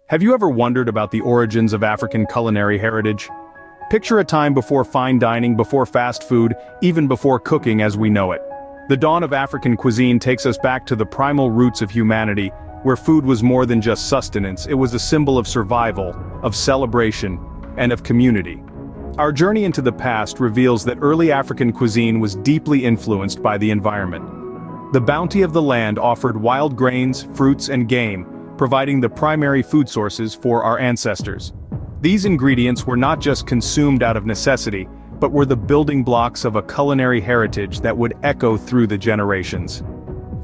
Have you ever wondered about the origins of African culinary heritage? Picture a time before fine dining, before fast food, even before cooking as we know it. The dawn of African cuisine takes us back to the primal roots of humanity, where food was more than just sustenance, it was a symbol of survival, of celebration, and of community. Our journey into the past reveals that early African cuisine was deeply influenced by the environment. The bounty of the land offered wild grains, fruits, and game, providing the primary food sources for our ancestors. These ingredients were not just consumed out of necessity, but were the building blocks of a culinary heritage that would echo through the generations.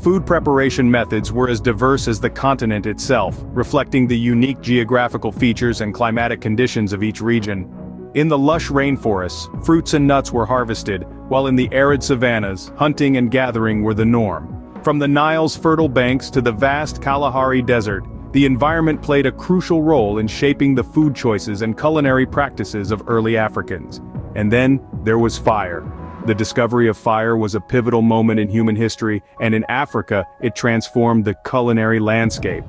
Food preparation methods were as diverse as the continent itself, reflecting the unique geographical features and climatic conditions of each region. In the lush rainforests, fruits and nuts were harvested, while in the arid savannas, hunting and gathering were the norm. From the Nile's fertile banks to the vast Kalahari Desert, the environment played a crucial role in shaping the food choices and culinary practices of early Africans. And then, there was fire. The discovery of fire was a pivotal moment in human history, and in Africa, it transformed the culinary landscape.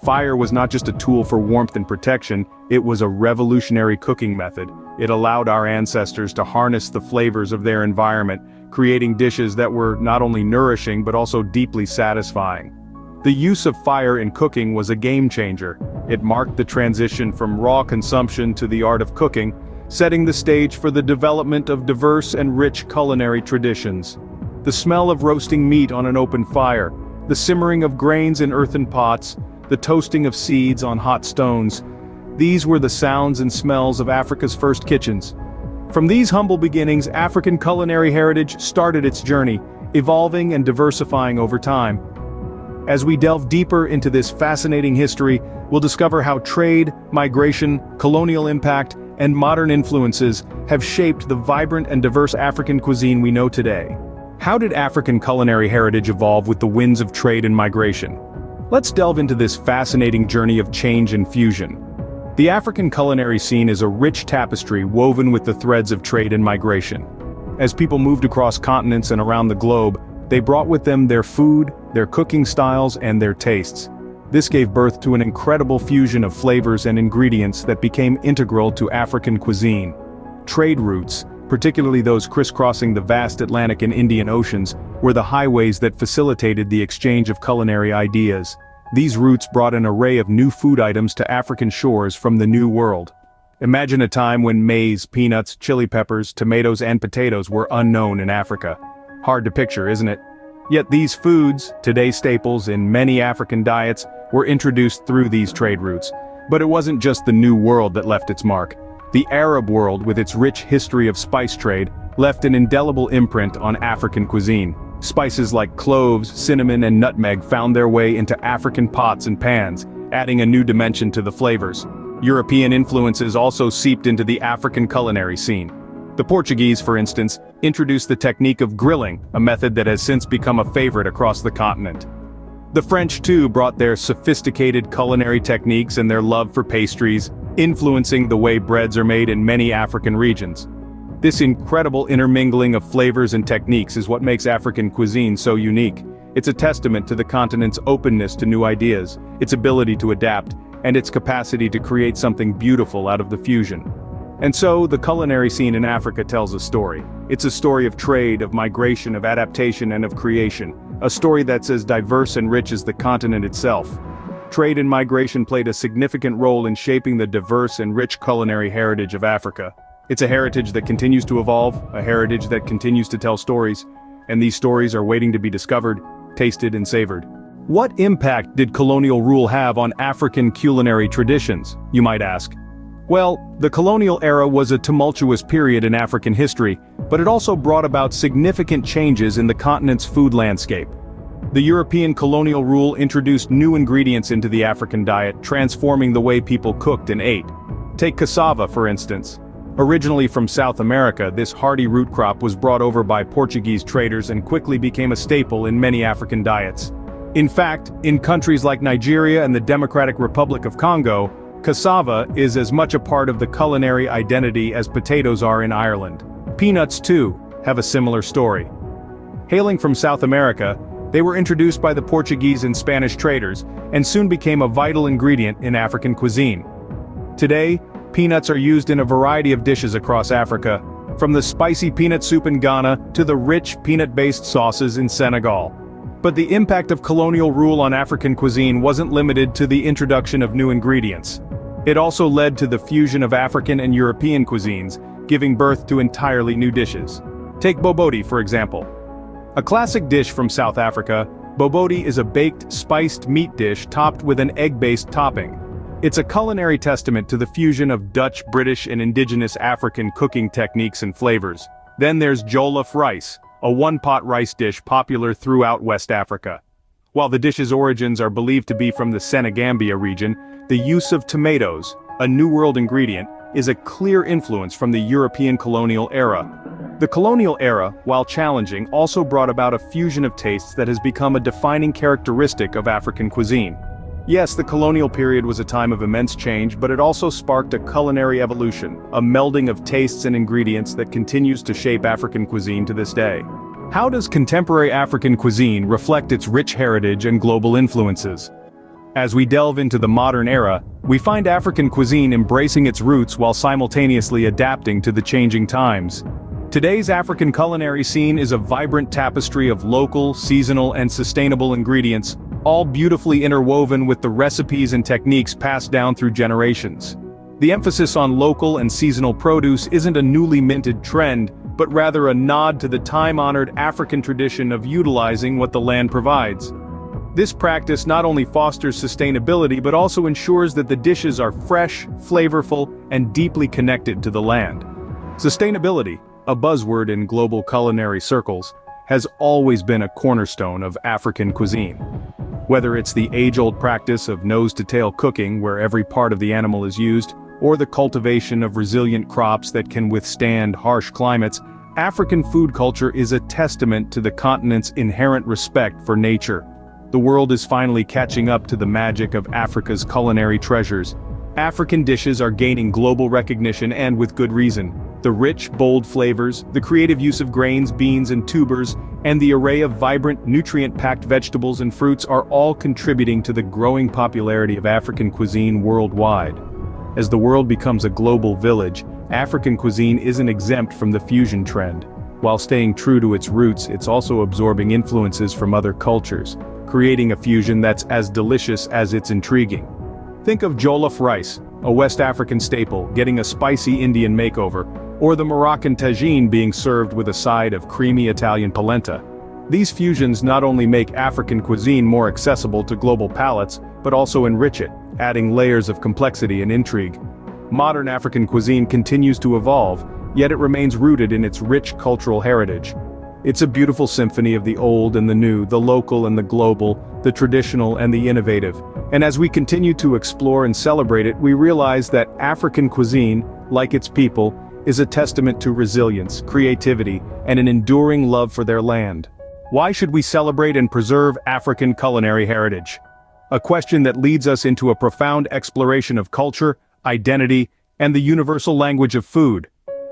Fire was not just a tool for warmth and protection, it was a revolutionary cooking method. It allowed our ancestors to harness the flavors of their environment, creating dishes that were not only nourishing but also deeply satisfying. The use of fire in cooking was a game changer. It marked the transition from raw consumption to the art of cooking, setting the stage for the development of diverse and rich culinary traditions. The smell of roasting meat on an open fire, the simmering of grains in earthen pots, the toasting of seeds on hot stones. These were the sounds and smells of Africa's first kitchens. From these humble beginnings, African culinary heritage started its journey, evolving and diversifying over time. As we delve deeper into this fascinating history, we'll discover how trade, migration, colonial impact, and modern influences have shaped the vibrant and diverse African cuisine we know today. How did African culinary heritage evolve with the winds of trade and migration? Let's delve into this fascinating journey of change and fusion. The African culinary scene is a rich tapestry woven with the threads of trade and migration. As people moved across continents and around the globe, they brought with them their food, their cooking styles, and their tastes. This gave birth to an incredible fusion of flavors and ingredients that became integral to African cuisine. Trade routes, particularly those crisscrossing the vast Atlantic and Indian Oceans, were the highways that facilitated the exchange of culinary ideas. These routes brought an array of new food items to African shores from the New World. Imagine a time when maize, peanuts, chili peppers, tomatoes, and potatoes were unknown in Africa. Hard to picture, isn't it? Yet these foods, today staples in many African diets, were introduced through these trade routes. But it wasn't just the New World that left its mark. The Arab world, with its rich history of spice trade, left an indelible imprint on African cuisine. Spices like cloves, cinnamon, and nutmeg found their way into African pots and pans, adding a new dimension to the flavors. European influences also seeped into the African culinary scene. The Portuguese, for instance, introduced the technique of grilling, a method that has since become a favorite across the continent. The French too brought their sophisticated culinary techniques and their love for pastries, influencing the way breads are made in many African regions. This incredible intermingling of flavors and techniques is what makes African cuisine so unique. It's a testament to the continent's openness to new ideas, its ability to adapt, and its capacity to create something beautiful out of the fusion. And so, the culinary scene in Africa tells a story. It's a story of trade, of migration, of adaptation, and of creation. A story that's as diverse and rich as the continent itself. Trade and migration played a significant role in shaping the diverse and rich culinary heritage of Africa. It's a heritage that continues to evolve, a heritage that continues to tell stories, and these stories are waiting to be discovered, tasted, and savored. What impact did colonial rule have on African culinary traditions, you might ask? Well, the colonial era was a tumultuous period in African history, but it also brought about significant changes in the continent's food landscape. The European colonial rule introduced new ingredients into the African diet, transforming the way people cooked and ate. Take cassava, for instance. Originally from South America, this hardy root crop was brought over by Portuguese traders and quickly became a staple in many African diets. In fact, in countries like Nigeria and the Democratic Republic of Congo, cassava is as much a part of the culinary identity as potatoes are in Ireland. Peanuts, too, have a similar story. Hailing from South America, They were introduced by the Portuguese and Spanish traders, and soon became a vital ingredient in African cuisine. Today, peanuts are used in a variety of dishes across Africa, from the spicy peanut soup in Ghana to the rich peanut-based sauces in Senegal. But the impact of colonial rule on African cuisine wasn't limited to the introduction of new ingredients. It also led to the fusion of African and European cuisines, giving birth to entirely new dishes. Take boboti, for example. A classic dish from South Africa, boboti is a baked, spiced meat dish topped with an egg-based topping. It's a culinary testament to the fusion of Dutch, British, and indigenous African cooking techniques and flavors. Then there's jollof rice, a one-pot rice dish popular throughout West Africa. While the dish's origins are believed to be from the Senegambia region, the use of tomatoes, a New World ingredient, is a clear influence from the European colonial era. The colonial era, while challenging, also brought about a fusion of tastes that has become a defining characteristic of African cuisine. Yes, the colonial period was a time of immense change, but it also sparked a culinary evolution, a melding of tastes and ingredients that continues to shape African cuisine to this day. How does contemporary African cuisine reflect its rich heritage and global influences? As we delve into the modern era, we find African cuisine embracing its roots while simultaneously adapting to the changing times. Today's African culinary scene is a vibrant tapestry of local, seasonal, and sustainable ingredients, all beautifully interwoven with the recipes and techniques passed down through generations. The emphasis on local and seasonal produce isn't a newly minted trend, but rather a nod to the time-honored African tradition of utilizing what the land provides. This practice not only fosters sustainability but also ensures that the dishes are fresh, flavorful, and deeply connected to the land. Sustainability, a buzzword in global culinary circles, has always been a cornerstone of African cuisine. Whether it's the age-old practice of nose-to-tail cooking where every part of the animal is used, or the cultivation of resilient crops that can withstand harsh climates, African food culture is a testament to the continent's inherent respect for nature. The world is finally catching up to the magic of Africa's culinary treasures. African dishes are gaining global recognition, and with good reason. The rich, bold flavors, the creative use of grains, beans, and tubers, and the array of vibrant, nutrient-packed vegetables and fruits are all contributing to the growing popularity of African cuisine worldwide. As the world becomes a global village, African cuisine isn't exempt from the fusion trend. While staying true to its roots, it's also absorbing influences from other cultures, creating a fusion that's as delicious as it's intriguing. Think of jollof rice, a West African staple, getting a spicy Indian makeover, or the Moroccan tagine being served with a side of creamy Italian polenta. These fusions not only make African cuisine more accessible to global palates, but also enrich it, adding layers of complexity and intrigue. Modern African cuisine continues to evolve, yet it remains rooted in its rich cultural heritage. It's a beautiful symphony of the old and the new, the local and the global, the traditional and the innovative. And as we continue to explore and celebrate it, we realize that African cuisine, like its people, is a testament to resilience, creativity, and an enduring love for their land. Why should we celebrate and preserve African culinary heritage? A question that leads us into a profound exploration of culture, identity, and the universal language of food.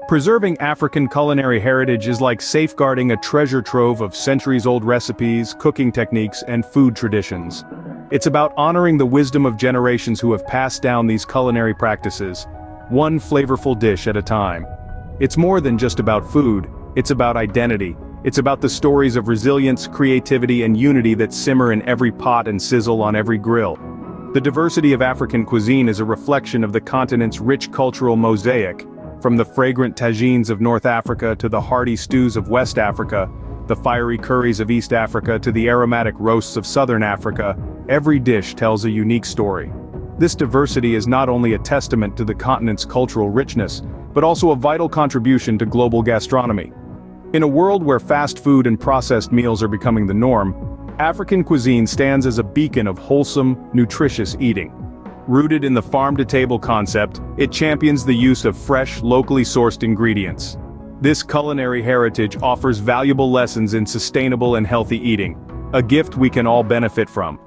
Preserving African culinary heritage is like safeguarding a treasure trove of centuries-old recipes, cooking techniques, and food traditions. It's about honoring the wisdom of generations who have passed down these culinary practices, one flavorful dish at a time. It's more than just about food, it's about identity. It's about the stories of resilience, creativity, and unity that simmer in every pot and sizzle on every grill. The diversity of African cuisine is a reflection of the continent's rich cultural mosaic. From the fragrant tagines of North Africa to the hearty stews of West Africa, the fiery curries of East Africa to the aromatic roasts of Southern Africa, every dish tells a unique story. This diversity is not only a testament to the continent's cultural richness, but also a vital contribution to global gastronomy. In a world where fast food and processed meals are becoming the norm, African cuisine stands as a beacon of wholesome, nutritious eating. Rooted in the farm-to-table concept, it champions the use of fresh, locally sourced ingredients. This culinary heritage offers valuable lessons in sustainable and healthy eating, a gift we can all benefit from.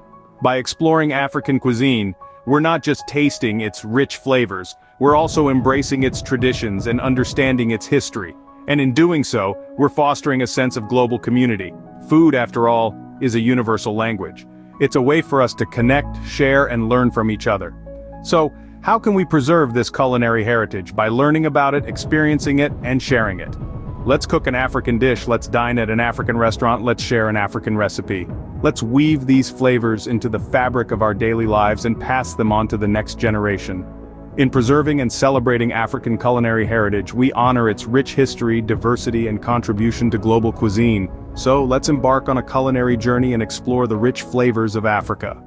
By exploring African cuisine, we're not just tasting its rich flavors, we're also embracing its traditions and understanding its history. And in doing so, we're fostering a sense of global community. Food, after all, is a universal language. It's a way for us to connect, share, and learn from each other. So, how can we preserve this culinary heritage? By learning about it, experiencing it, and sharing it. Let's cook an African dish, let's dine at an African restaurant, let's share an African recipe. Let's weave these flavors into the fabric of our daily lives and pass them on to the next generation. In preserving and celebrating African culinary heritage, we honor its rich history, diversity, and contribution to global cuisine. So, let's embark on a culinary journey and explore the rich flavors of Africa.